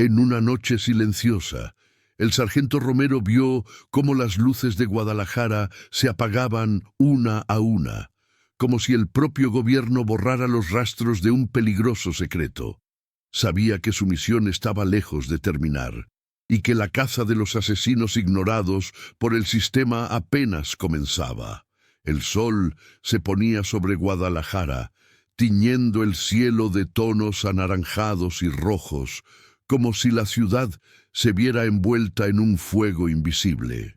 En una noche silenciosa, el sargento Romero vio cómo las luces de Guadalajara se apagaban una a una, como si el propio gobierno borrara los rastros de un peligroso secreto. Sabía que su misión estaba lejos de terminar, y que la caza de los asesinos ignorados por el sistema apenas comenzaba. El sol se ponía sobre Guadalajara, tiñendo el cielo de tonos anaranjados y rojos, como si la ciudad se viera envuelta en un fuego invisible.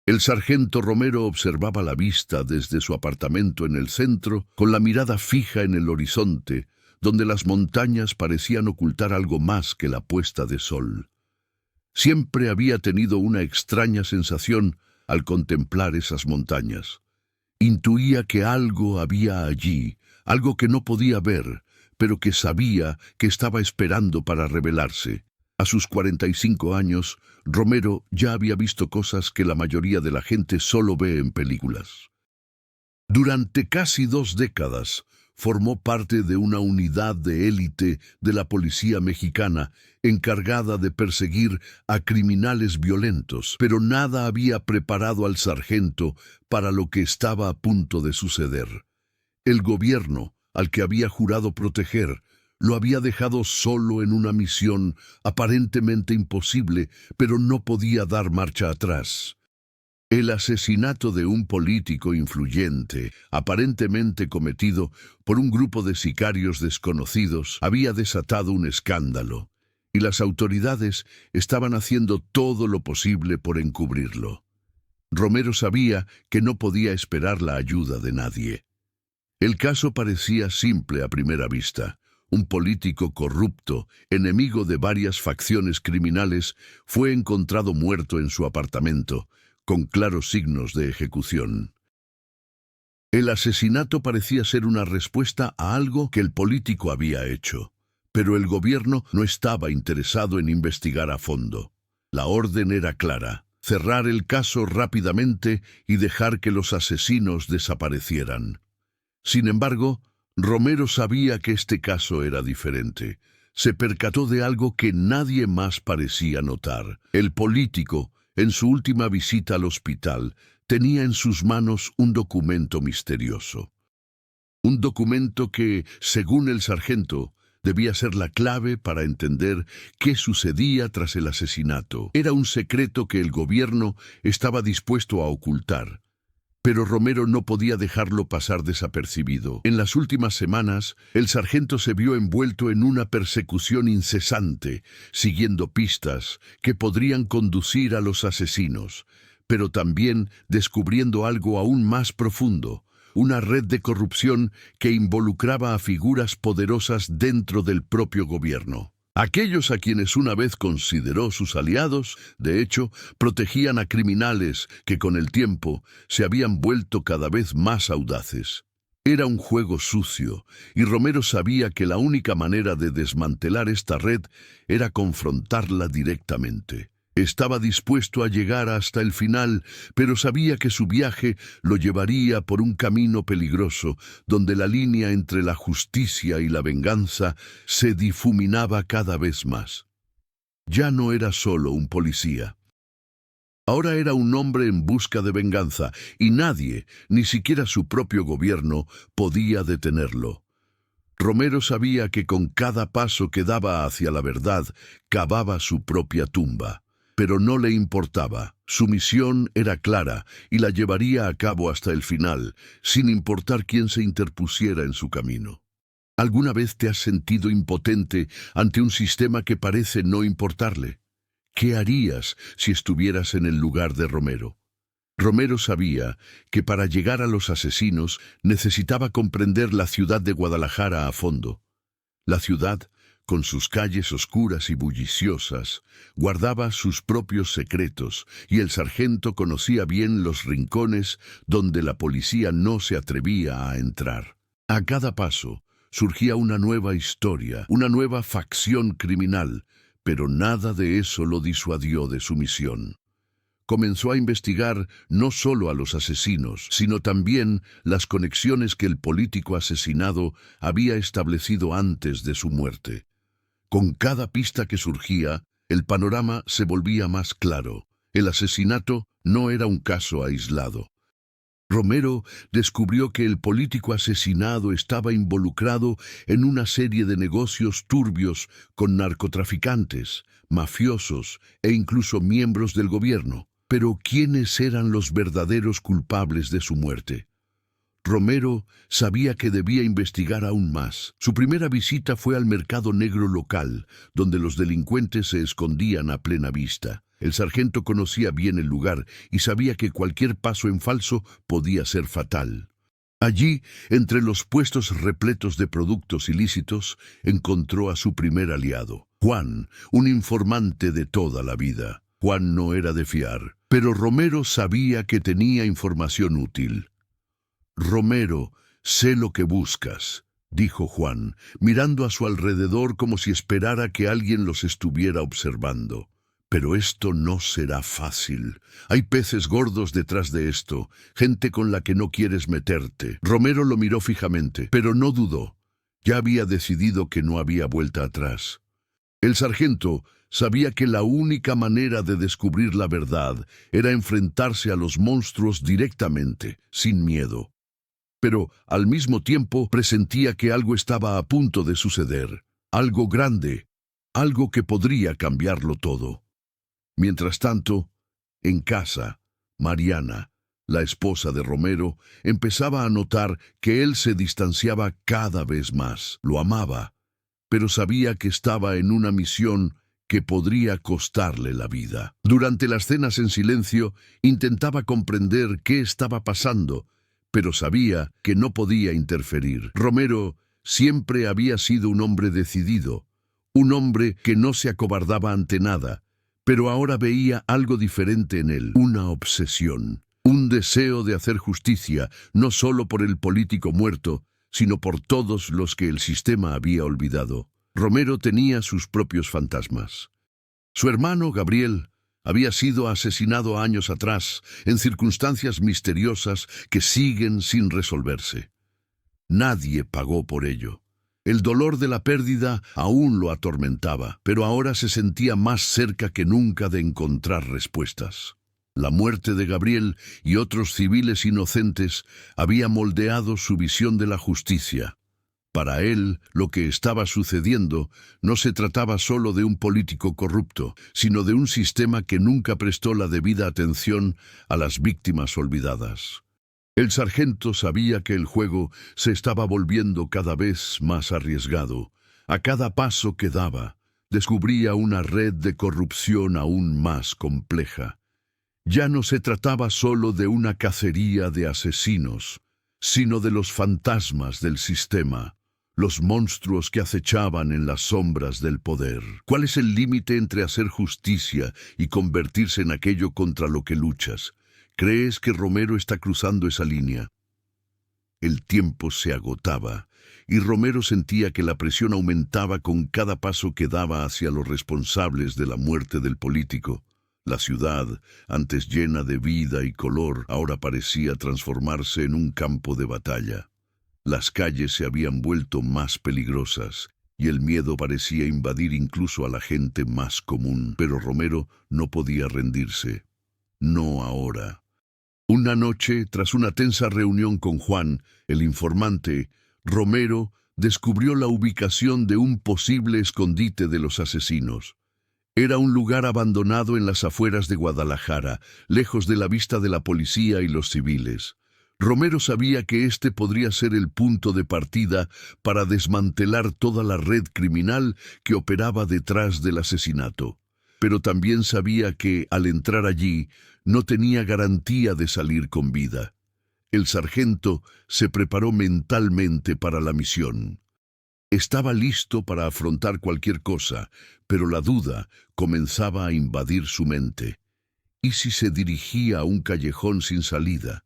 El sargento Romero observaba la vista desde su apartamento en el centro, con la mirada fija en el horizonte, donde las montañas parecían ocultar algo más que la puesta de sol. Siempre había tenido una extraña sensación al contemplar esas montañas. Intuía que algo había allí, algo que no podía ver, pero que sabía que estaba esperando para revelarse. A sus 45 años, Romero ya había visto cosas que la mayoría de la gente solo ve en películas. Durante casi 2 décadas, formó parte de una unidad de élite de la policía mexicana encargada de perseguir a criminales violentos, pero nada había preparado al sargento para lo que estaba a punto de suceder. El gobierno, al que había jurado proteger, lo había dejado solo en una misión aparentemente imposible, pero no podía dar marcha atrás. El asesinato de un político influyente, aparentemente cometido por un grupo de sicarios desconocidos, había desatado un escándalo, y las autoridades estaban haciendo todo lo posible por encubrirlo. Romero sabía que no podía esperar la ayuda de nadie. El caso parecía simple a primera vista. Un político corrupto, enemigo de varias facciones criminales, fue encontrado muerto en su apartamento, con claros signos de ejecución. El asesinato parecía ser una respuesta a algo que el político había hecho, pero el gobierno no estaba interesado en investigar a fondo. La orden era clara: cerrar el caso rápidamente y dejar que los asesinos desaparecieran. Sin embargo, Romero sabía que este caso era diferente. Se percató de algo que nadie más parecía notar. El político, en su última visita al hospital, tenía en sus manos un documento misterioso. Un documento que, según el sargento, debía ser la clave para entender qué sucedía tras el asesinato. Era un secreto que el gobierno estaba dispuesto a ocultar, pero Romero no podía dejarlo pasar desapercibido. En las últimas semanas, el sargento se vio envuelto en una persecución incesante, siguiendo pistas que podrían conducir a los asesinos, pero también descubriendo algo aún más profundo: una red de corrupción que involucraba a figuras poderosas dentro del propio gobierno. Aquellos a quienes una vez consideró sus aliados, de hecho, protegían a criminales que con el tiempo se habían vuelto cada vez más audaces. Era un juego sucio, y Romero sabía que la única manera de desmantelar esta red era confrontarla directamente. Estaba dispuesto a llegar hasta el final, pero sabía que su viaje lo llevaría por un camino peligroso, donde la línea entre la justicia y la venganza se difuminaba cada vez más. Ya no era solo un policía. Ahora era un hombre en busca de venganza, y nadie, ni siquiera su propio gobierno, podía detenerlo. Romero sabía que con cada paso que daba hacia la verdad, cavaba su propia tumba. Pero no le importaba. Su misión era clara y la llevaría a cabo hasta el final, sin importar quién se interpusiera en su camino. ¿Alguna vez te has sentido impotente ante un sistema que parece no importarle? ¿Qué harías si estuvieras en el lugar de Romero? Romero sabía que para llegar a los asesinos necesitaba comprender la ciudad de Guadalajara a fondo. La ciudad, con sus calles oscuras y bulliciosas, guardaba sus propios secretos, y el sargento conocía bien los rincones donde la policía no se atrevía a entrar. A cada paso surgía una nueva historia, una nueva facción criminal, pero nada de eso lo disuadió de su misión. Comenzó a investigar no solo a los asesinos, sino también las conexiones que el político asesinado había establecido antes de su muerte. Con cada pista que surgía, el panorama se volvía más claro. El asesinato no era un caso aislado. Romero descubrió que el político asesinado estaba involucrado en una serie de negocios turbios con narcotraficantes, mafiosos e incluso miembros del gobierno. Pero ¿quiénes eran los verdaderos culpables de su muerte? Romero sabía que debía investigar aún más. Su primera visita fue al mercado negro local, donde los delincuentes se escondían a plena vista. El sargento conocía bien el lugar y sabía que cualquier paso en falso podía ser fatal. Allí, entre los puestos repletos de productos ilícitos, encontró a su primer aliado, Juan, un informante de toda la vida. Juan no era de fiar, pero Romero sabía que tenía información útil. «Romero, sé lo que buscas», dijo Juan, mirando a su alrededor como si esperara que alguien los estuviera observando. «Pero esto no será fácil. Hay peces gordos detrás de esto, gente con la que no quieres meterte». Romero lo miró fijamente, pero no dudó. Ya había decidido que no había vuelta atrás. El sargento sabía que la única manera de descubrir la verdad era enfrentarse a los monstruos directamente, sin miedo. Pero al mismo tiempo presentía que algo estaba a punto de suceder, algo grande, algo que podría cambiarlo todo. Mientras tanto, en casa, Mariana, la esposa de Romero, empezaba a notar que él se distanciaba cada vez más. Lo amaba, pero sabía que estaba en una misión que podría costarle la vida. Durante las cenas en silencio, intentaba comprender qué estaba pasando, pero sabía que no podía interferir. Romero siempre había sido un hombre decidido, un hombre que no se acobardaba ante nada, pero ahora veía algo diferente en él, una obsesión, un deseo de hacer justicia, no solo por el político muerto, sino por todos los que el sistema había olvidado. Romero tenía sus propios fantasmas. Su hermano, Gabriel, había sido asesinado años atrás, en circunstancias misteriosas que siguen sin resolverse. Nadie pagó por ello. El dolor de la pérdida aún lo atormentaba, pero ahora se sentía más cerca que nunca de encontrar respuestas. La muerte de Gabriel y otros civiles inocentes había moldeado su visión de la justicia. Para él, lo que estaba sucediendo no se trataba solo de un político corrupto, sino de un sistema que nunca prestó la debida atención a las víctimas olvidadas. El sargento sabía que el juego se estaba volviendo cada vez más arriesgado. A cada paso que daba, descubría una red de corrupción aún más compleja. Ya no se trataba solo de una cacería de asesinos, sino de los fantasmas del sistema, los monstruos que acechaban en las sombras del poder. ¿Cuál es el límite entre hacer justicia y convertirse en aquello contra lo que luchas? ¿Crees que Romero está cruzando esa línea? El tiempo se agotaba, y Romero sentía que la presión aumentaba con cada paso que daba hacia los responsables de la muerte del político. La ciudad, antes llena de vida y color, ahora parecía transformarse en un campo de batalla. Las calles se habían vuelto más peligrosas, y el miedo parecía invadir incluso a la gente más común. Pero Romero no podía rendirse. No ahora. Una noche, tras una tensa reunión con Juan, el informante, Romero descubrió la ubicación de un posible escondite de los asesinos. Era un lugar abandonado en las afueras de Guadalajara, lejos de la vista de la policía y los civiles. Romero sabía que este podría ser el punto de partida para desmantelar toda la red criminal que operaba detrás del asesinato. Pero también sabía que, al entrar allí, no tenía garantía de salir con vida. El sargento se preparó mentalmente para la misión. Estaba listo para afrontar cualquier cosa, pero la duda comenzaba a invadir su mente. ¿Y si se dirigía a un callejón sin salida?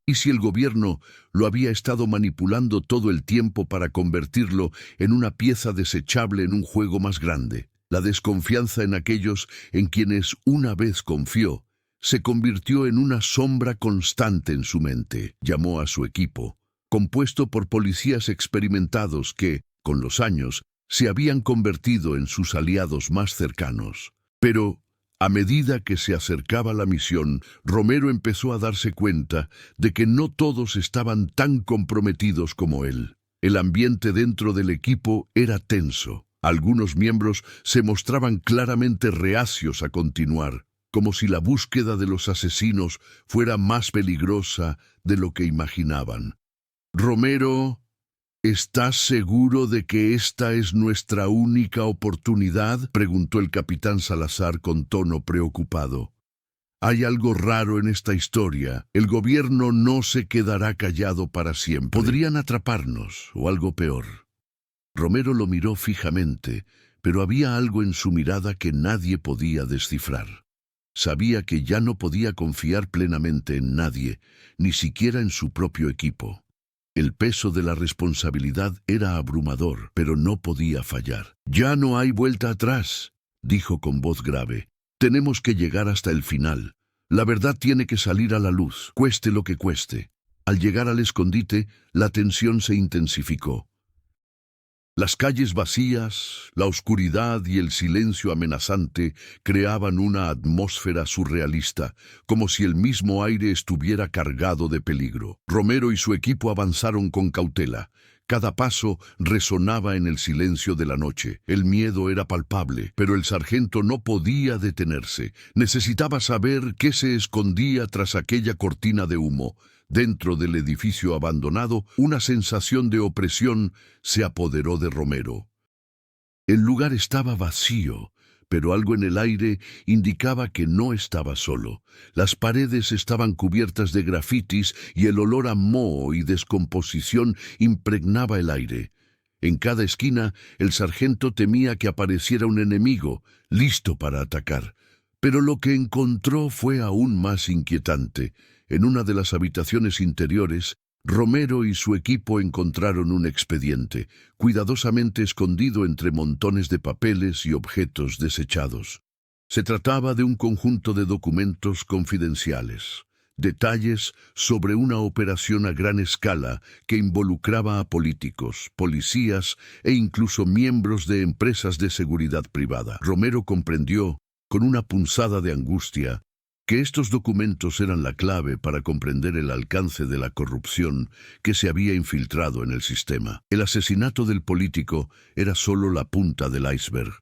¿Y si el gobierno lo había estado manipulando todo el tiempo para convertirlo en una pieza desechable en un juego más grande? La desconfianza en aquellos en quienes una vez confió se convirtió en una sombra constante en su mente. Llamó a su equipo, compuesto por policías experimentados que, con los años, Se habían convertido en sus aliados más cercanos. Pero, a medida que se acercaba la misión, Romero empezó a darse cuenta de que no todos estaban tan comprometidos como él. El ambiente dentro del equipo era tenso. Algunos miembros se mostraban claramente reacios a continuar, como si la búsqueda de los asesinos fuera más peligrosa de lo que imaginaban. Romero, ¿estás seguro de que esta es nuestra única oportunidad?, preguntó el capitán Salazar con tono preocupado. Hay algo raro en esta historia. El gobierno no se quedará callado para siempre. Podrían atraparnos, o algo peor. Romero lo miró fijamente, pero había algo en su mirada que nadie podía descifrar. Sabía que ya no podía confiar plenamente en nadie, ni siquiera en su propio equipo. El peso de la responsabilidad era abrumador, pero no podía fallar. «Ya no hay vuelta atrás», dijo con voz grave. «Tenemos que llegar hasta el final. La verdad tiene que salir a la luz, cueste lo que cueste». Al llegar al escondite, la tensión se intensificó. Las calles vacías, la oscuridad y el silencio amenazante creaban una atmósfera surrealista, como si el mismo aire estuviera cargado de peligro. Romero y su equipo avanzaron con cautela. Cada paso resonaba en el silencio de la noche. El miedo era palpable, pero el sargento no podía detenerse. Necesitaba saber qué se escondía tras aquella cortina de humo. Dentro del edificio abandonado, una sensación de opresión se apoderó de Romero. El lugar estaba vacío, pero algo en el aire indicaba que no estaba solo. Las paredes estaban cubiertas de grafitis y el olor a moho y descomposición impregnaba el aire. En cada esquina, el sargento temía que apareciera un enemigo, listo para atacar. Pero lo que encontró fue aún más inquietante. En una de las habitaciones interiores, Romero y su equipo encontraron un expediente, cuidadosamente escondido entre montones de papeles y objetos desechados. Se trataba de un conjunto de documentos confidenciales, detalles sobre una operación a gran escala que involucraba a políticos, policías e incluso miembros de empresas de seguridad privada. Romero comprendió, con una punzada de angustia, que estos documentos eran la clave para comprender el alcance de la corrupción que se había infiltrado en el sistema. El asesinato del político era solo la punta del iceberg.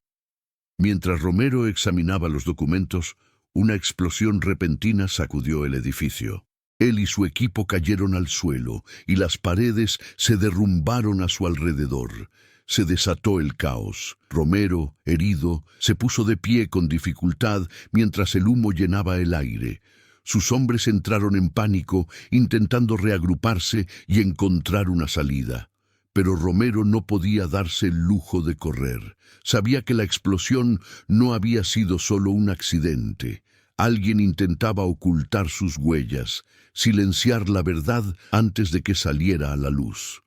Mientras Romero examinaba los documentos, una explosión repentina sacudió el edificio. Él y su equipo cayeron al suelo y las paredes se derrumbaron a su alrededor. Se desató el caos. Romero, herido, se puso de pie con dificultad mientras el humo llenaba el aire. Sus hombres entraron en pánico, intentando reagruparse y encontrar una salida. Pero Romero no podía darse el lujo de correr. Sabía que la explosión no había sido solo un accidente. Alguien intentaba ocultar sus huellas, silenciar la verdad antes de que saliera a la luz.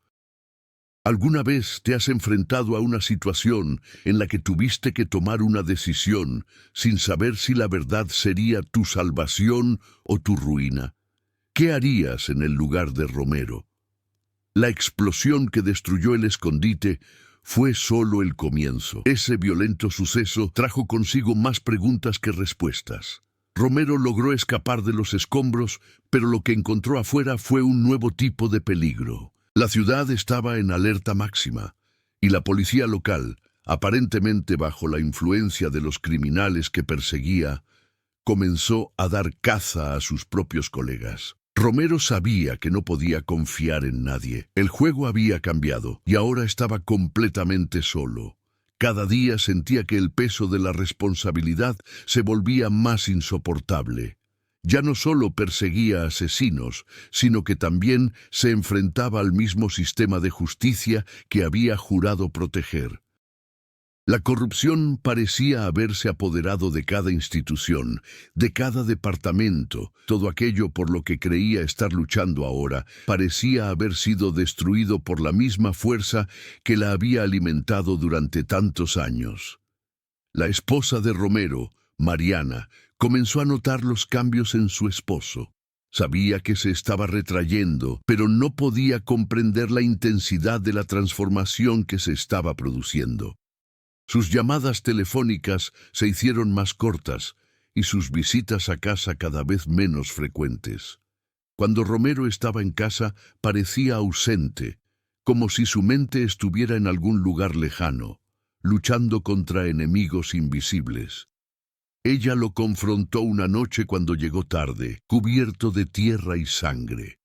¿Alguna vez te has enfrentado a una situación en la que tuviste que tomar una decisión sin saber si la verdad sería tu salvación o tu ruina? ¿Qué harías en el lugar de Romero? La explosión que destruyó el escondite fue solo el comienzo. Ese violento suceso trajo consigo más preguntas que respuestas. Romero logró escapar de los escombros, pero lo que encontró afuera fue un nuevo tipo de peligro. La ciudad estaba en alerta máxima, y la policía local, aparentemente bajo la influencia de los criminales que perseguía, comenzó a dar caza a sus propios colegas. Romero sabía que no podía confiar en nadie. El juego había cambiado, y ahora estaba completamente solo. Cada día sentía que el peso de la responsabilidad se volvía más insoportable. Ya no solo perseguía asesinos, sino que también se enfrentaba al mismo sistema de justicia que había jurado proteger. La corrupción parecía haberse apoderado de cada institución, de cada departamento. Todo aquello por lo que creía estar luchando ahora parecía haber sido destruido por la misma fuerza que la había alimentado durante tantos años. La esposa de Romero, Mariana, comenzó a notar los cambios en su esposo. Sabía que se estaba retrayendo, pero no podía comprender la intensidad de la transformación que se estaba produciendo. Sus llamadas telefónicas se hicieron más cortas y sus visitas a casa cada vez menos frecuentes. Cuando Romero estaba en casa, parecía ausente, como si su mente estuviera en algún lugar lejano, luchando contra enemigos invisibles. Ella lo confrontó una noche cuando llegó tarde, cubierto de tierra y sangre.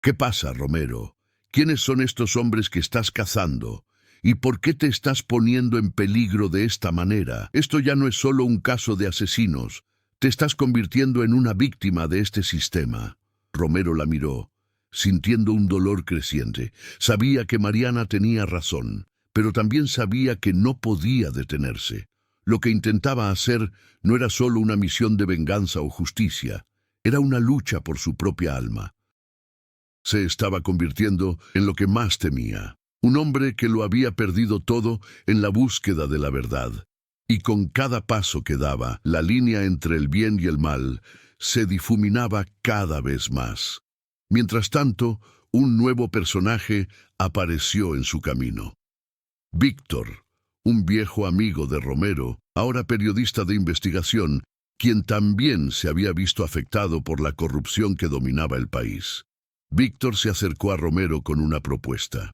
«¿Qué pasa, Romero? ¿Quiénes son estos hombres que estás cazando? ¿Y por qué te estás poniendo en peligro de esta manera? Esto ya no es solo un caso de asesinos. Te estás convirtiendo en una víctima de este sistema». Romero la miró, sintiendo un dolor creciente. Sabía que Mariana tenía razón, pero también sabía que no podía detenerse. Lo que intentaba hacer no era solo una misión de venganza o justicia, era una lucha por su propia alma. Se estaba convirtiendo en lo que más temía, un hombre que lo había perdido todo en la búsqueda de la verdad. Y con cada paso que daba, la línea entre el bien y el mal se difuminaba cada vez más. Mientras tanto, un nuevo personaje apareció en su camino. Víctor, un viejo amigo de Romero, ahora periodista de investigación, quien también se había visto afectado por la corrupción que dominaba el país. Víctor se acercó a Romero con una propuesta.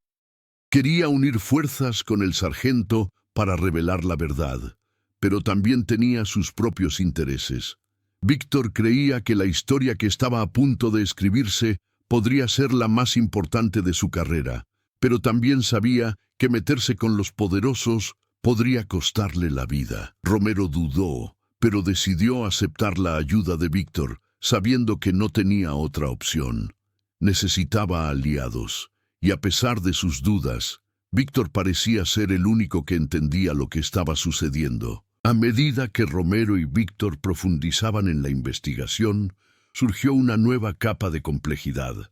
Quería unir fuerzas con el sargento para revelar la verdad, pero también tenía sus propios intereses. Víctor creía que la historia que estaba a punto de escribirse podría ser la más importante de su carrera, pero también sabía que meterse con los poderosos podría costarle la vida. Romero dudó, pero decidió aceptar la ayuda de Víctor, sabiendo que no tenía otra opción. Necesitaba aliados, y a pesar de sus dudas, Víctor parecía ser el único que entendía lo que estaba sucediendo. A medida que Romero y Víctor profundizaban en la investigación, surgió una nueva capa de complejidad.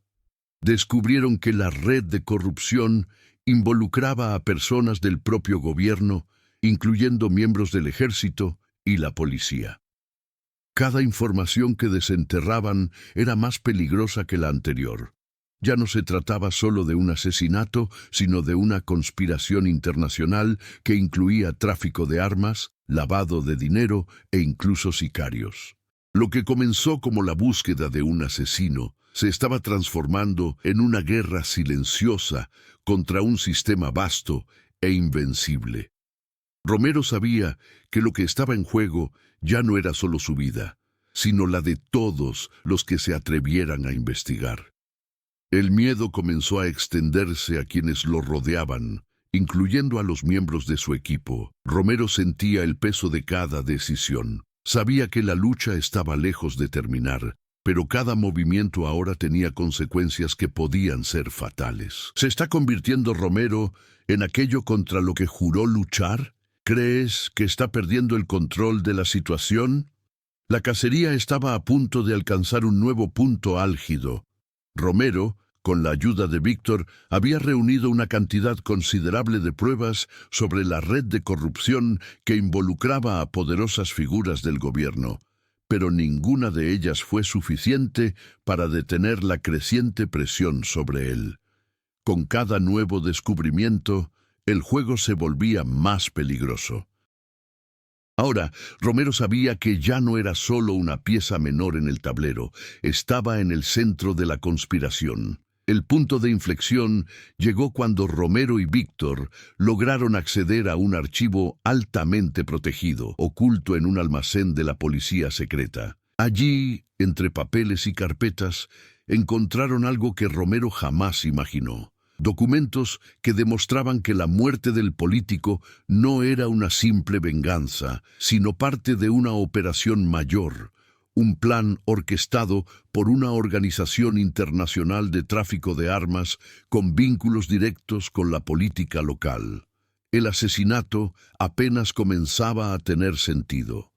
Descubrieron que la red de corrupción involucraba a personas del propio gobierno, incluyendo miembros del ejército y la policía. Cada información que desenterraban era más peligrosa que la anterior. Ya no se trataba solo de un asesinato, sino de una conspiración internacional que incluía tráfico de armas, lavado de dinero e incluso sicarios. Lo que comenzó como la búsqueda de un asesino se estaba transformando en una guerra silenciosa contra un sistema vasto e invencible. Romero sabía que lo que estaba en juego ya no era solo su vida, sino la de todos los que se atrevieran a investigar. El miedo comenzó a extenderse a quienes lo rodeaban, incluyendo a los miembros de su equipo. Romero sentía el peso de cada decisión. Sabía que la lucha estaba lejos de terminar, pero cada movimiento ahora tenía consecuencias que podían ser fatales. ¿Se está convirtiendo Romero en aquello contra lo que juró luchar? ¿Crees que está perdiendo el control de la situación? La cacería estaba a punto de alcanzar un nuevo punto álgido. Romero, con la ayuda de Víctor, había reunido una cantidad considerable de pruebas sobre la red de corrupción que involucraba a poderosas figuras del gobierno, pero ninguna de ellas fue suficiente para detener la creciente presión sobre él. Con cada nuevo descubrimiento, el juego se volvía más peligroso. Ahora, Romero sabía que ya no era solo una pieza menor en el tablero, estaba en el centro de la conspiración. El punto de inflexión llegó cuando Romero y Víctor lograron acceder a un archivo altamente protegido, oculto en un almacén de la policía secreta. Allí, entre papeles y carpetas, encontraron algo que Romero jamás imaginó. Documentos que demostraban que la muerte del político no era una simple venganza, sino parte de una operación mayor, un plan orquestado por una organización internacional de tráfico de armas con vínculos directos con la política local. El asesinato apenas comenzaba a tener sentido.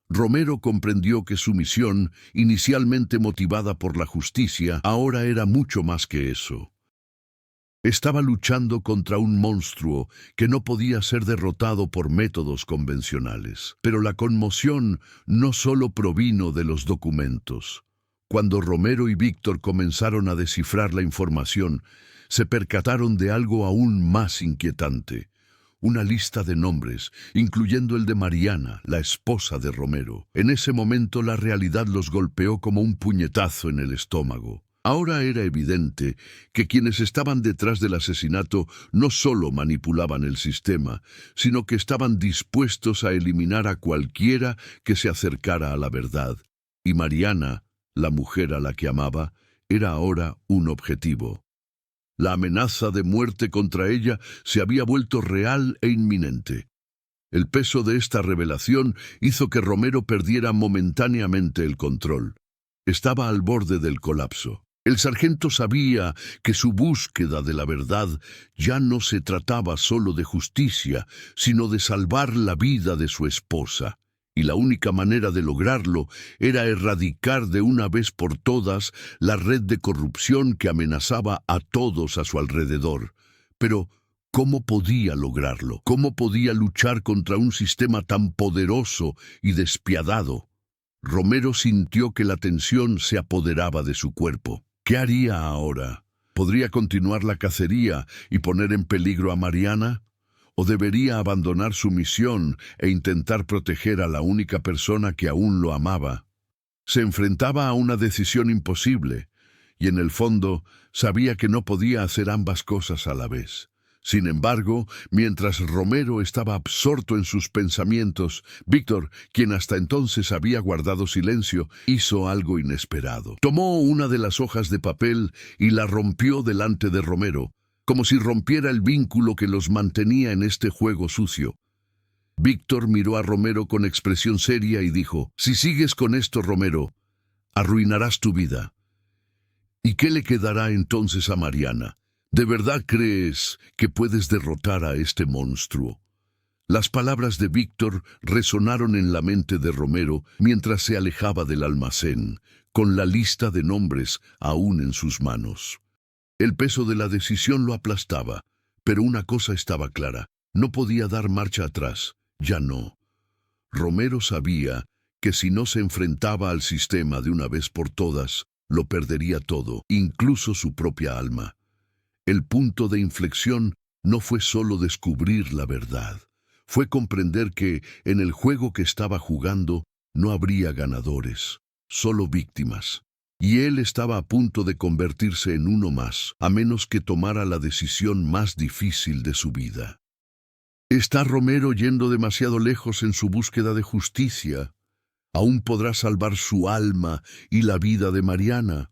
Romero comprendió que su misión, inicialmente motivada por la justicia, ahora era mucho más que eso. Estaba luchando contra un monstruo que no podía ser derrotado por métodos convencionales. Pero la conmoción no solo provino de los documentos. Cuando Romero y Víctor comenzaron a descifrar la información, se percataron de algo aún más inquietante. Una lista de nombres, incluyendo el de Mariana, la esposa de Romero. En ese momento la realidad los golpeó como un puñetazo en el estómago. Ahora era evidente que quienes estaban detrás del asesinato no solo manipulaban el sistema, sino que estaban dispuestos a eliminar a cualquiera que se acercara a la verdad. Y Mariana, la mujer a la que amaba, era ahora un objetivo. La amenaza de muerte contra ella se había vuelto real e inminente. El peso de esta revelación hizo que Romero perdiera momentáneamente el control. Estaba al borde del colapso. El sargento sabía que su búsqueda de la verdad ya no se trataba solo de justicia, sino de salvar la vida de su esposa. Y la única manera de lograrlo era erradicar de una vez por todas la red de corrupción que amenazaba a todos a su alrededor. Pero, ¿cómo podía lograrlo? ¿Cómo podía luchar contra un sistema tan poderoso y despiadado? Romero sintió que la tensión se apoderaba de su cuerpo. ¿Qué haría ahora? ¿Podría continuar la cacería y poner en peligro a Mariana? ¿O debería abandonar su misión e intentar proteger a la única persona que aún lo amaba? Se enfrentaba a una decisión imposible, y en el fondo sabía que no podía hacer ambas cosas a la vez. Sin embargo, mientras Romero estaba absorto en sus pensamientos, Víctor, quien hasta entonces había guardado silencio, hizo algo inesperado. Tomó una de las hojas de papel y la rompió delante de Romero, como si rompiera el vínculo que los mantenía en este juego sucio. Víctor miró a Romero con expresión seria y dijo: «Si sigues con esto, Romero, arruinarás tu vida. ¿Y qué le quedará entonces a Mariana? ¿De verdad crees que puedes derrotar a este monstruo?». Las palabras de Víctor resonaron en la mente de Romero mientras se alejaba del almacén, con la lista de nombres aún en sus manos. El peso de la decisión lo aplastaba, pero una cosa estaba clara: no podía dar marcha atrás, ya no. Romero sabía que si no se enfrentaba al sistema de una vez por todas, lo perdería todo, incluso su propia alma. El punto de inflexión no fue solo descubrir la verdad, fue comprender que en el juego que estaba jugando no habría ganadores, solo víctimas. Y él estaba a punto de convertirse en uno más, a menos que tomara la decisión más difícil de su vida. ¿Está Romero yendo demasiado lejos en su búsqueda de justicia? ¿Aún podrá salvar su alma y la vida de Mariana?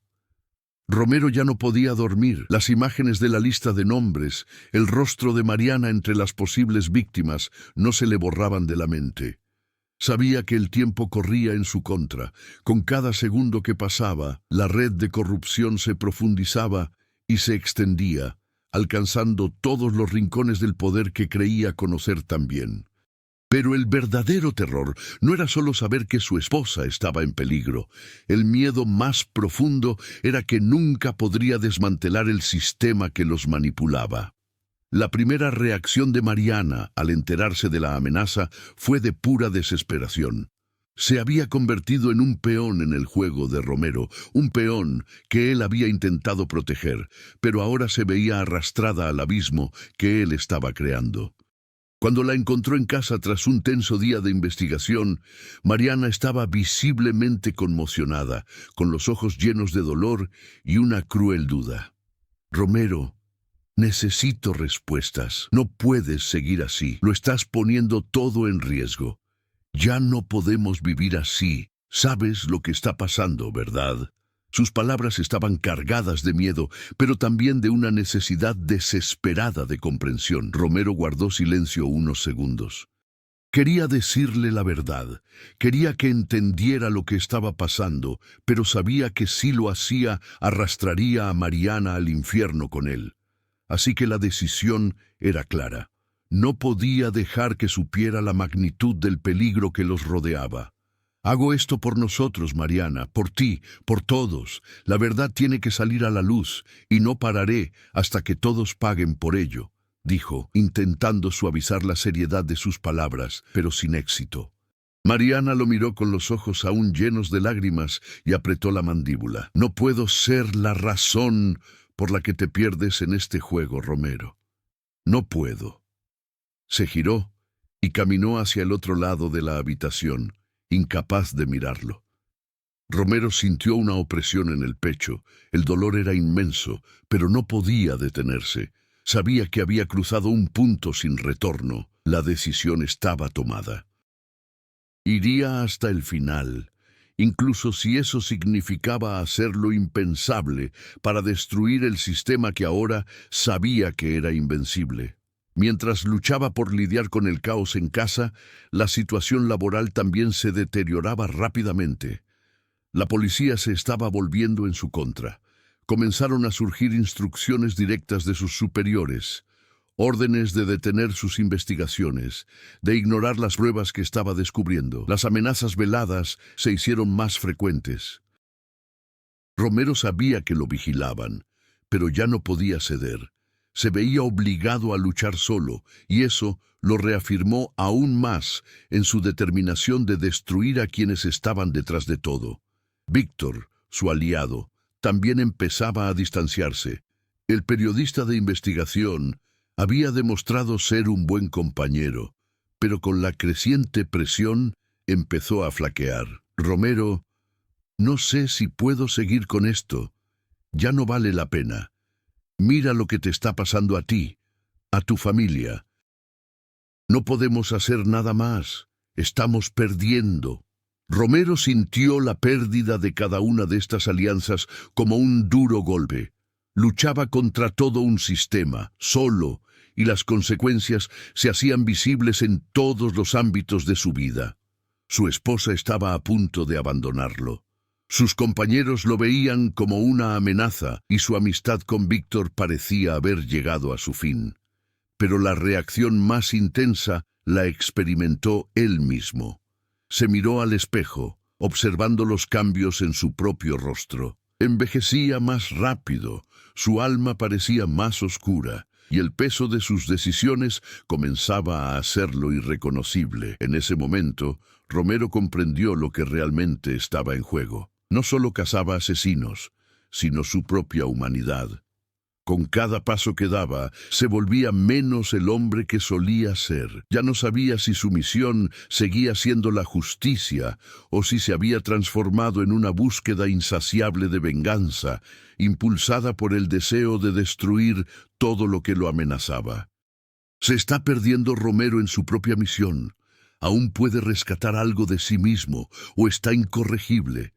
Romero ya no podía dormir. Las imágenes de la lista de nombres, el rostro de Mariana entre las posibles víctimas, no se le borraban de la mente. Sabía que el tiempo corría en su contra. Con cada segundo que pasaba, la red de corrupción se profundizaba y se extendía, alcanzando todos los rincones del poder que creía conocer tan bien. Pero el verdadero terror no era solo saber que su esposa estaba en peligro. El miedo más profundo era que nunca podría desmantelar el sistema que los manipulaba. La primera reacción de Mariana al enterarse de la amenaza fue de pura desesperación. Se había convertido en un peón en el juego de Romero, un peón que él había intentado proteger, pero ahora se veía arrastrada al abismo que él estaba creando. Cuando la encontró en casa tras un tenso día de investigación, Mariana estaba visiblemente conmocionada, con los ojos llenos de dolor y una cruel duda. «Romero, necesito respuestas. No puedes seguir así. Lo estás poniendo todo en riesgo. Ya no podemos vivir así. Sabes lo que está pasando, ¿verdad?». Sus palabras estaban cargadas de miedo, pero también de una necesidad desesperada de comprensión. Romero guardó silencio unos segundos. Quería decirle la verdad, quería que entendiera lo que estaba pasando, pero sabía que si lo hacía, arrastraría a Mariana al infierno con él. Así que la decisión era clara. No podía dejar que supiera la magnitud del peligro que los rodeaba. «Hago esto por nosotros, Mariana, por ti, por todos. La verdad tiene que salir a la luz, y no pararé hasta que todos paguen por ello», dijo, intentando suavizar la seriedad de sus palabras, pero sin éxito. Mariana lo miró con los ojos aún llenos de lágrimas y apretó la mandíbula. No puedo ser la razón por la que te pierdes en este juego, Romero. No puedo. Se giró y caminó hacia el otro lado de la habitación, incapaz de mirarlo. Romero sintió una opresión en el pecho. El dolor era inmenso, pero no podía detenerse. Sabía que había cruzado un punto sin retorno. La decisión estaba tomada. Iría hasta el final, incluso si eso significaba hacer lo impensable para destruir el sistema que ahora sabía que era invencible. Mientras luchaba por lidiar con el caos en casa, la situación laboral también se deterioraba rápidamente. La policía se estaba volviendo en su contra. Comenzaron a surgir instrucciones directas de sus superiores, órdenes de detener sus investigaciones, de ignorar las pruebas que estaba descubriendo. Las amenazas veladas se hicieron más frecuentes. Romero sabía que lo vigilaban, pero ya no podía ceder. Se veía obligado a luchar solo, y eso lo reafirmó aún más en su determinación de destruir a quienes estaban detrás de todo. Víctor, su aliado, también empezaba a distanciarse. El periodista de investigación había demostrado ser un buen compañero, pero con la creciente presión empezó a flaquear. Romero, no sé si puedo seguir con esto. Ya no vale la pena. Mira lo que te está pasando a ti, a tu familia. No podemos hacer nada más. Estamos perdiendo. Romero sintió la pérdida de cada una de estas alianzas como un duro golpe. Luchaba contra todo un sistema, solo, y las consecuencias se hacían visibles en todos los ámbitos de su vida. Su esposa estaba a punto de abandonarlo. Sus compañeros lo veían como una amenaza y su amistad con Víctor parecía haber llegado a su fin. Pero la reacción más intensa la experimentó él mismo. Se miró al espejo, observando los cambios en su propio rostro. Envejecía más rápido, su alma parecía más oscura, y el peso de sus decisiones comenzaba a hacerlo irreconocible. En ese momento, Romero comprendió lo que realmente estaba en juego. No solo cazaba asesinos, sino su propia humanidad. Con cada paso que daba, se volvía menos el hombre que solía ser. Ya no sabía si su misión seguía siendo la justicia o si se había transformado en una búsqueda insaciable de venganza, impulsada por el deseo de destruir todo lo que lo amenazaba. Se está perdiendo Romero en su propia misión. Aún puede rescatar algo de sí mismo o está incorregible.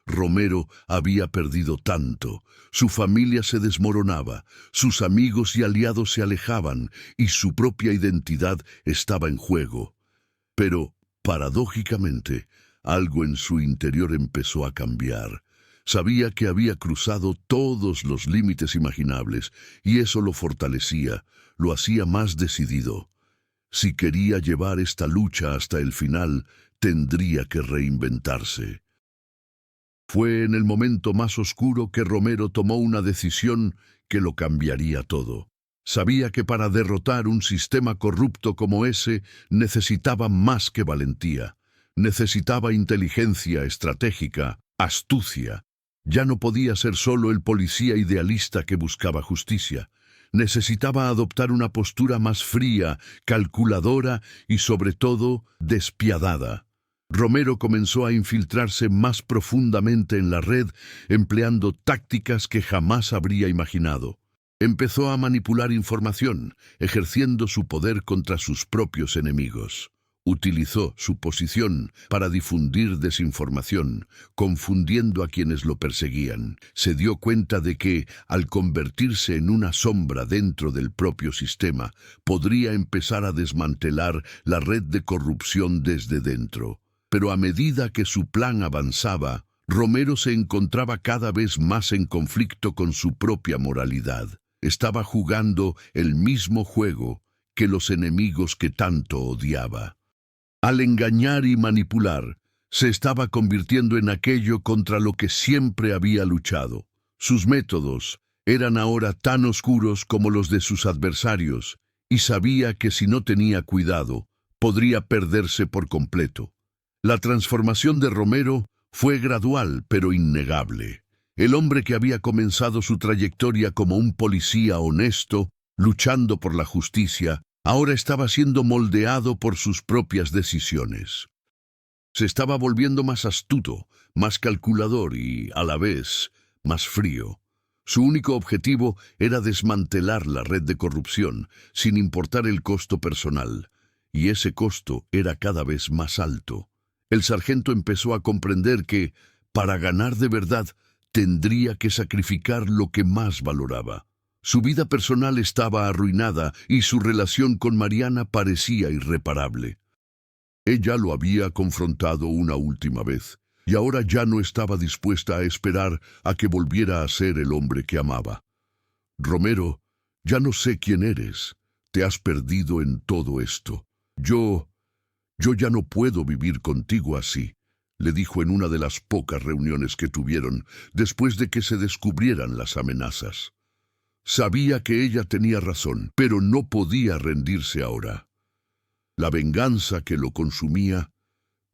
Romero había perdido tanto. Su familia se desmoronaba, sus amigos y aliados se alejaban y su propia identidad estaba en juego. Pero, paradójicamente, algo en su interior empezó a cambiar. Sabía que había cruzado todos los límites imaginables y eso lo fortalecía, lo hacía más decidido. Si quería llevar esta lucha hasta el final, tendría que reinventarse. Fue en el momento más oscuro que Romero tomó una decisión que lo cambiaría todo. Sabía que para derrotar un sistema corrupto como ese necesitaba más que valentía. Necesitaba inteligencia estratégica, astucia. Ya no podía ser solo el policía idealista que buscaba justicia. Necesitaba adoptar una postura más fría, calculadora y sobre todo despiadada. Romero comenzó a infiltrarse más profundamente en la red, empleando tácticas que jamás habría imaginado. Empezó a manipular información, ejerciendo su poder contra sus propios enemigos. Utilizó su posición para difundir desinformación, confundiendo a quienes lo perseguían. Se dio cuenta de que, al convertirse en una sombra dentro del propio sistema, podría empezar a desmantelar la red de corrupción desde dentro. Pero a medida que su plan avanzaba, Romero se encontraba cada vez más en conflicto con su propia moralidad. Estaba jugando el mismo juego que los enemigos que tanto odiaba. Al engañar y manipular, se estaba convirtiendo en aquello contra lo que siempre había luchado. Sus métodos eran ahora tan oscuros como los de sus adversarios, y sabía que si no tenía cuidado, podría perderse por completo. La transformación de Romero fue gradual, pero innegable. El hombre que había comenzado su trayectoria como un policía honesto, luchando por la justicia, ahora estaba siendo moldeado por sus propias decisiones. Se estaba volviendo más astuto, más calculador y, a la vez, más frío. Su único objetivo era desmantelar la red de corrupción, sin importar el costo personal, y ese costo era cada vez más alto. El sargento empezó a comprender que, para ganar de verdad, tendría que sacrificar lo que más valoraba. Su vida personal estaba arruinada y su relación con Mariana parecía irreparable. Ella lo había confrontado una última vez, y ahora ya no estaba dispuesta a esperar a que volviera a ser el hombre que amaba. Romero, ya no sé quién eres. Te has perdido en todo esto. Yo ya no puedo vivir contigo así, le dijo en una de las pocas reuniones que tuvieron después de que se descubrieran las amenazas. Sabía que ella tenía razón, pero no podía rendirse ahora. La venganza que lo consumía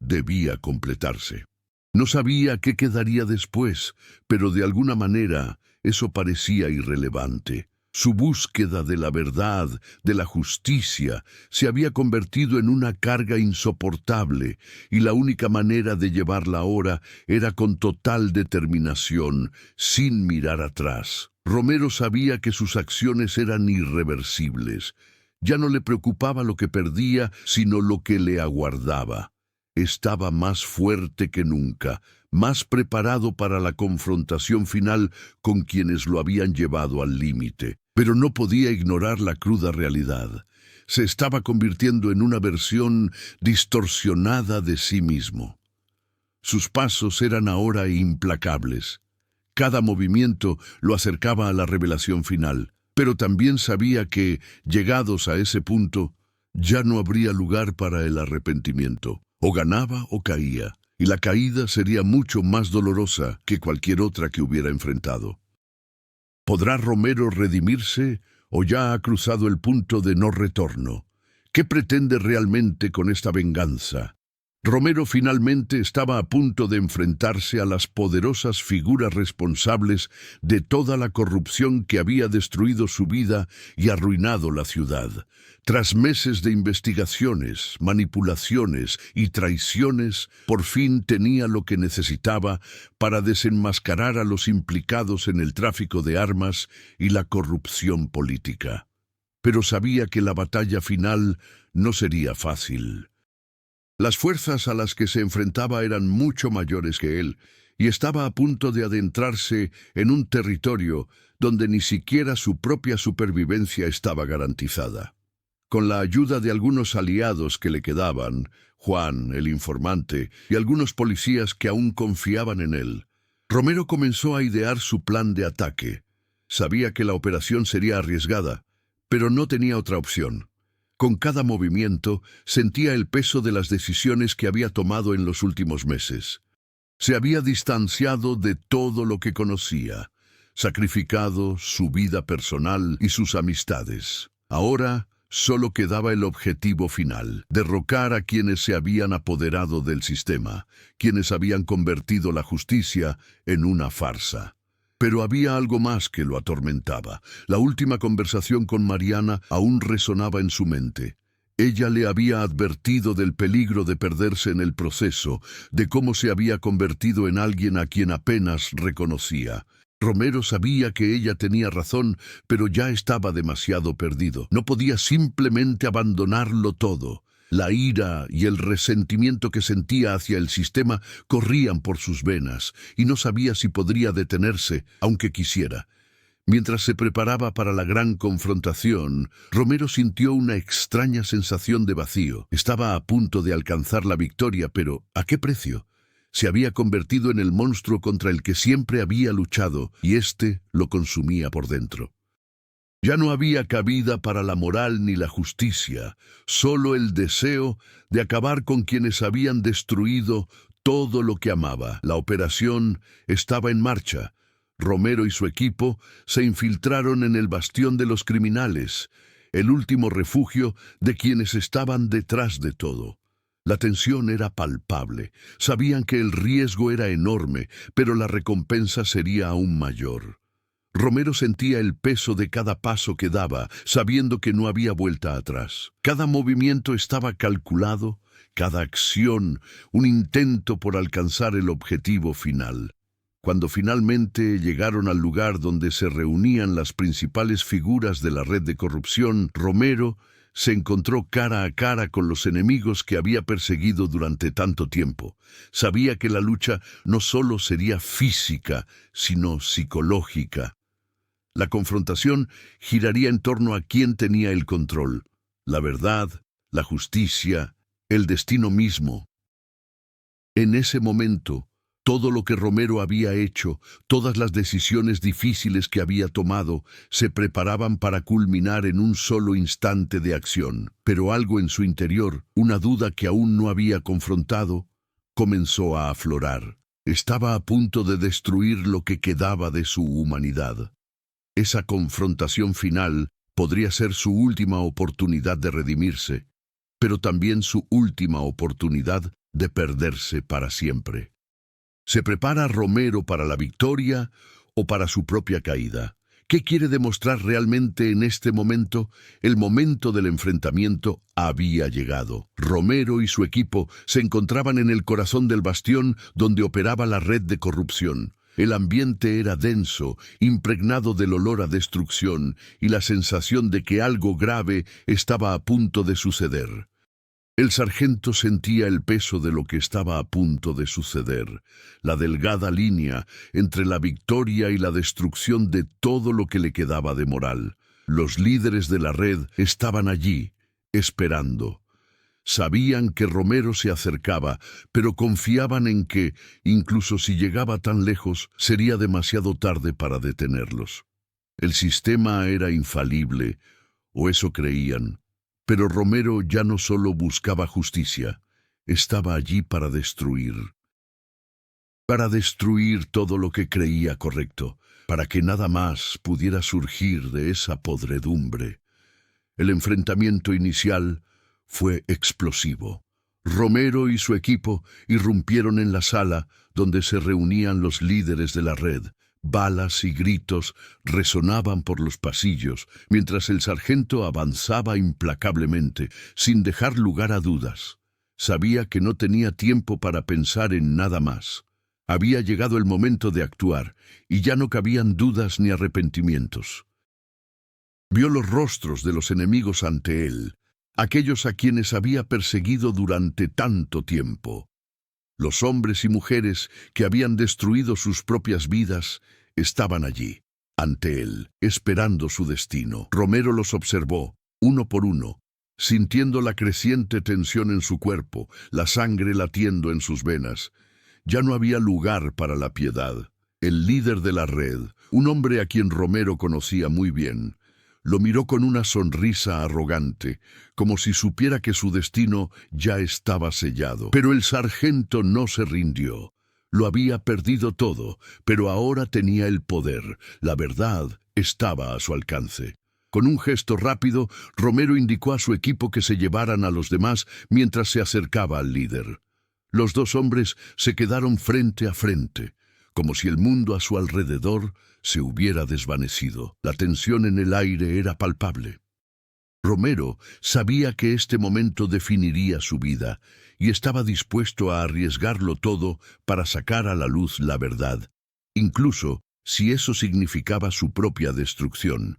debía completarse. No sabía qué quedaría después, pero de alguna manera eso parecía irrelevante. Su búsqueda de la verdad, de la justicia, se había convertido en una carga insoportable, y la única manera de llevarla ahora era con total determinación, sin mirar atrás. Romero sabía que sus acciones eran irreversibles. Ya no le preocupaba lo que perdía, sino lo que le aguardaba. Estaba más fuerte que nunca, más preparado para la confrontación final con quienes lo habían llevado al límite. Pero no podía ignorar la cruda realidad. Se estaba convirtiendo en una versión distorsionada de sí mismo. Sus pasos eran ahora implacables. Cada movimiento lo acercaba a la revelación final, pero también sabía que, llegados a ese punto, ya no habría lugar para el arrepentimiento. O ganaba o caía, y la caída sería mucho más dolorosa que cualquier otra que hubiera enfrentado. ¿Podrá Romero redimirse o ya ha cruzado el punto de no retorno? ¿Qué pretende realmente con esta venganza? Romero finalmente estaba a punto de enfrentarse a las poderosas figuras responsables de toda la corrupción que había destruido su vida y arruinado la ciudad. Tras meses de investigaciones, manipulaciones y traiciones, por fin tenía lo que necesitaba para desenmascarar a los implicados en el tráfico de armas y la corrupción política. Pero sabía que la batalla final no sería fácil. Las fuerzas a las que se enfrentaba eran mucho mayores que él, y estaba a punto de adentrarse en un territorio donde ni siquiera su propia supervivencia estaba garantizada. Con la ayuda de algunos aliados que le quedaban, Juan, el informante, y algunos policías que aún confiaban en él, Romero comenzó a idear su plan de ataque. Sabía que la operación sería arriesgada, pero no tenía otra opción. Con cada movimiento sentía el peso de las decisiones que había tomado en los últimos meses. Se había distanciado de todo lo que conocía, sacrificado su vida personal y sus amistades. Ahora solo quedaba el objetivo final: derrocar a quienes se habían apoderado del sistema, quienes habían convertido la justicia en una farsa. Pero había algo más que lo atormentaba. La última conversación con Mariana aún resonaba en su mente. Ella le había advertido del peligro de perderse en el proceso, de cómo se había convertido en alguien a quien apenas reconocía. Romero sabía que ella tenía razón, pero ya estaba demasiado perdido. No podía simplemente abandonarlo todo. La ira y el resentimiento que sentía hacia el sistema corrían por sus venas, y no sabía si podría detenerse, aunque quisiera. Mientras se preparaba para la gran confrontación, Romero sintió una extraña sensación de vacío. Estaba a punto de alcanzar la victoria, pero ¿a qué precio? Se había convertido en el monstruo contra el que siempre había luchado, y éste lo consumía por dentro. Ya no había cabida para la moral ni la justicia, solo el deseo de acabar con quienes habían destruido todo lo que amaba. La operación estaba en marcha. Romero y su equipo se infiltraron en el bastión de los criminales, el último refugio de quienes estaban detrás de todo. La tensión era palpable. Sabían que el riesgo era enorme, pero la recompensa sería aún mayor. Romero sentía el peso de cada paso que daba, sabiendo que no había vuelta atrás. Cada movimiento estaba calculado, cada acción un intento por alcanzar el objetivo final. Cuando finalmente llegaron al lugar donde se reunían las principales figuras de la red de corrupción, Romero se encontró cara a cara con los enemigos que había perseguido durante tanto tiempo. Sabía que la lucha no solo sería física, sino psicológica. La confrontación giraría en torno a quién tenía el control, la verdad, la justicia, el destino mismo. En ese momento, todo lo que Romero había hecho, todas las decisiones difíciles que había tomado, se preparaban para culminar en un solo instante de acción. Pero algo en su interior, una duda que aún no había confrontado, comenzó a aflorar. Estaba a punto de destruir lo que quedaba de su humanidad. Esa confrontación final podría ser su última oportunidad de redimirse, pero también su última oportunidad de perderse para siempre. ¿Se prepara Romero para la victoria o para su propia caída? ¿Qué quiere demostrar realmente en este momento? El momento del enfrentamiento había llegado. Romero y su equipo se encontraban en el corazón del bastión donde operaba la red de corrupción. El ambiente era denso, impregnado del olor a destrucción y la sensación de que algo grave estaba a punto de suceder. El sargento sentía el peso de lo que estaba a punto de suceder, la delgada línea entre la victoria y la destrucción de todo lo que le quedaba de moral. Los líderes de la red estaban allí, esperando. Sabían que Romero se acercaba, pero confiaban en que, incluso si llegaba tan lejos, sería demasiado tarde para detenerlos. El sistema era infalible, o eso creían. Pero Romero ya no solo buscaba justicia, estaba allí para destruir. Para destruir todo lo que creía correcto, para que nada más pudiera surgir de esa podredumbre. El enfrentamiento inicial fue explosivo. Romero y su equipo irrumpieron en la sala donde se reunían los líderes de la red. Balas y gritos resonaban por los pasillos, mientras el sargento avanzaba implacablemente, sin dejar lugar a dudas. Sabía que no tenía tiempo para pensar en nada más. Había llegado el momento de actuar, y ya no cabían dudas ni arrepentimientos. Vio los rostros de los enemigos ante él, aquellos a quienes había perseguido durante tanto tiempo. Los hombres y mujeres que habían destruido sus propias vidas estaban allí, ante él, esperando su destino. Romero los observó, uno por uno, sintiendo la creciente tensión en su cuerpo, la sangre latiendo en sus venas. Ya no había lugar para la piedad. El líder de la red, un hombre a quien Romero conocía muy bien, lo miró con una sonrisa arrogante, como si supiera que su destino ya estaba sellado. Pero el sargento no se rindió. Lo había perdido todo, pero ahora tenía el poder. La verdad estaba a su alcance. Con un gesto rápido, Romero indicó a su equipo que se llevaran a los demás mientras se acercaba al líder. Los dos hombres se quedaron frente a frente, como si el mundo a su alrededor se hubiera desvanecido. La tensión en el aire era palpable. Romero sabía que este momento definiría su vida y estaba dispuesto a arriesgarlo todo para sacar a la luz la verdad, incluso si eso significaba su propia destrucción.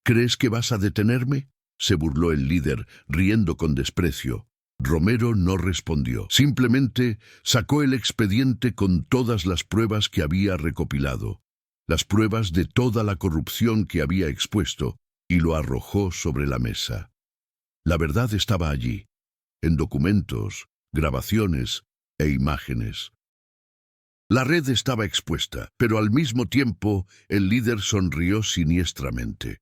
¿Crees que vas a detenerme?, se burló el líder, riendo con desprecio. Romero no respondió. Simplemente sacó el expediente con todas las pruebas que había recopilado, las pruebas de toda la corrupción que había expuesto, y lo arrojó sobre la mesa. La verdad estaba allí, en documentos, grabaciones e imágenes. La red estaba expuesta, pero al mismo tiempo el líder sonrió siniestramente.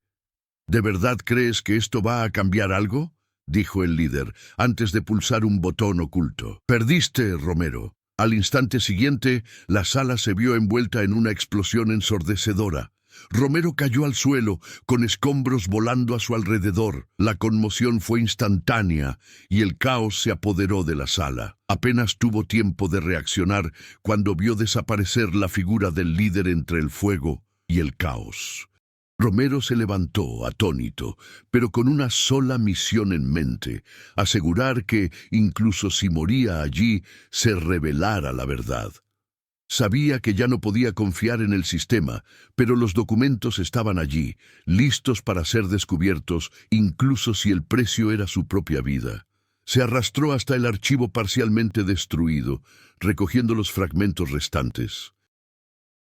¿De verdad crees que esto va a cambiar algo?, dijo el líder, antes de pulsar un botón oculto. Perdiste, Romero. Al instante siguiente, la sala se vio envuelta en una explosión ensordecedora. Romero cayó al suelo, con escombros volando a su alrededor. La conmoción fue instantánea y el caos se apoderó de la sala. Apenas tuvo tiempo de reaccionar cuando vio desaparecer la figura del líder entre el fuego y el caos. Romero se levantó, atónito, pero con una sola misión en mente: asegurar que, incluso si moría allí, se revelara la verdad. Sabía que ya no podía confiar en el sistema, pero los documentos estaban allí, listos para ser descubiertos, incluso si el precio era su propia vida. Se arrastró hasta el archivo parcialmente destruido, recogiendo los fragmentos restantes.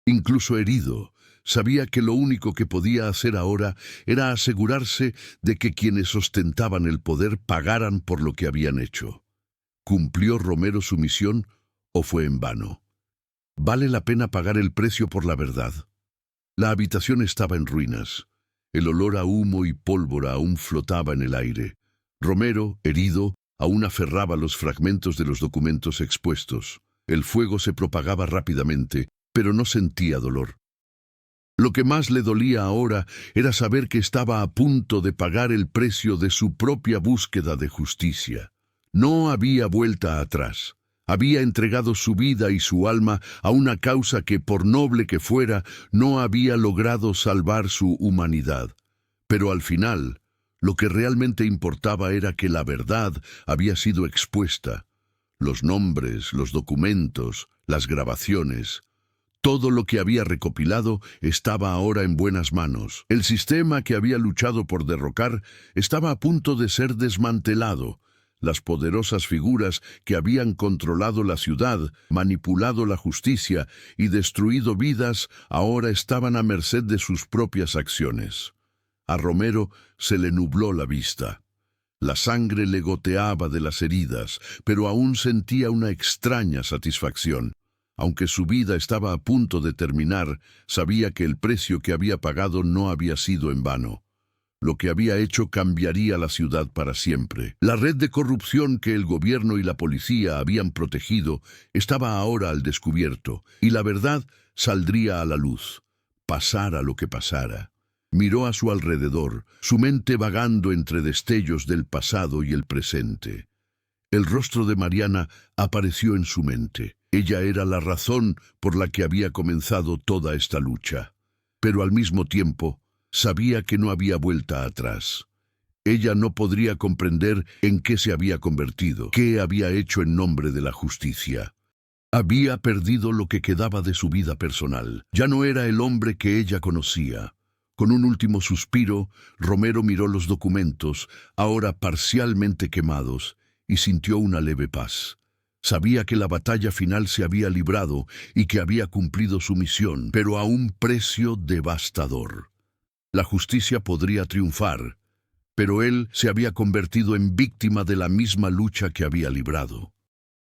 Incluso herido, sabía que lo único que podía hacer ahora era asegurarse de que quienes ostentaban el poder pagaran por lo que habían hecho. ¿Cumplió Romero su misión o fue en vano? ¿Vale la pena pagar el precio por la verdad? La habitación estaba en ruinas. El olor a humo y pólvora aún flotaba en el aire. Romero, herido, aún aferraba los fragmentos de los documentos expuestos. El fuego se propagaba rápidamente, pero no sentía dolor. Lo que más le dolía ahora era saber que estaba a punto de pagar el precio de su propia búsqueda de justicia. No había vuelta atrás. Había entregado su vida y su alma a una causa que, por noble que fuera, no había logrado salvar su humanidad. Pero al final, lo que realmente importaba era que la verdad había sido expuesta. Los nombres, los documentos, las grabaciones, todo lo que había recopilado estaba ahora en buenas manos. El sistema que había luchado por derrocar estaba a punto de ser desmantelado. Las poderosas figuras que habían controlado la ciudad, manipulado la justicia y destruido vidas, ahora estaban a merced de sus propias acciones. A Romero se le nubló la vista. La sangre le goteaba de las heridas, pero aún sentía una extraña satisfacción. Aunque su vida estaba a punto de terminar, sabía que el precio que había pagado no había sido en vano. Lo que había hecho cambiaría la ciudad para siempre. La red de corrupción que el gobierno y la policía habían protegido estaba ahora al descubierto, y la verdad saldría a la luz, pasara lo que pasara. Miró a su alrededor, su mente vagando entre destellos del pasado y el presente. El rostro de Mariana apareció en su mente. Ella era la razón por la que había comenzado toda esta lucha. Pero al mismo tiempo, sabía que no había vuelta atrás. Ella no podría comprender en qué se había convertido, qué había hecho en nombre de la justicia. Había perdido lo que quedaba de su vida personal. Ya no era el hombre que ella conocía. Con un último suspiro, Romero miró los documentos, ahora parcialmente quemados, y sintió una leve paz. Sabía que la batalla final se había librado y que había cumplido su misión, pero a un precio devastador. La justicia podría triunfar, pero él se había convertido en víctima de la misma lucha que había librado.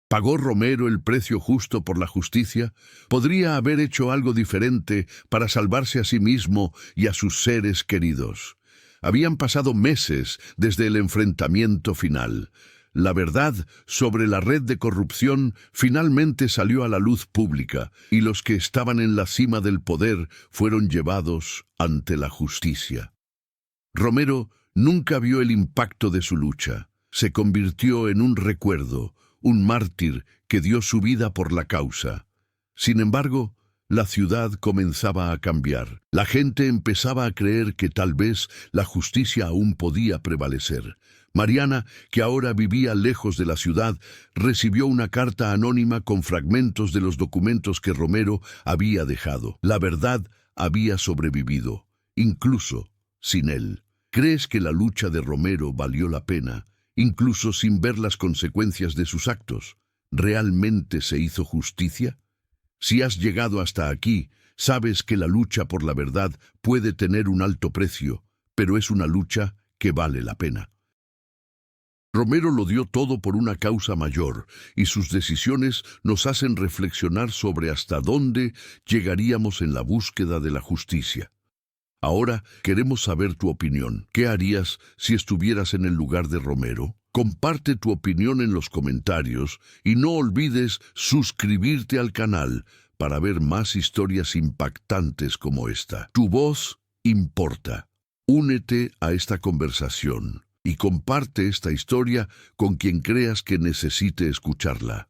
¿Pagó Romero el precio justo por la justicia? ¿Podría haber hecho algo diferente para salvarse a sí mismo y a sus seres queridos? Habían pasado meses desde el enfrentamiento final. La verdad sobre la red de corrupción finalmente salió a la luz pública, y los que estaban en la cima del poder fueron llevados ante la justicia. Romero nunca vio el impacto de su lucha. Se convirtió en un recuerdo, un mártir que dio su vida por la causa. Sin embargo, la ciudad comenzaba a cambiar. La gente empezaba a creer que tal vez la justicia aún podía prevalecer. Mariana, que ahora vivía lejos de la ciudad, recibió una carta anónima con fragmentos de los documentos que Romero había dejado. La verdad había sobrevivido, incluso sin él. ¿Crees que la lucha de Romero valió la pena, incluso sin ver las consecuencias de sus actos? ¿Realmente se hizo justicia? Si has llegado hasta aquí, sabes que la lucha por la verdad puede tener un alto precio, pero es una lucha que vale la pena. Romero lo dio todo por una causa mayor, y sus decisiones nos hacen reflexionar sobre hasta dónde llegaríamos en la búsqueda de la justicia. Ahora queremos saber tu opinión. ¿Qué harías si estuvieras en el lugar de Romero? Comparte tu opinión en los comentarios y no olvides suscribirte al canal para ver más historias impactantes como esta. Tu voz importa. Únete a esta conversación y comparte esta historia con quien creas que necesite escucharla.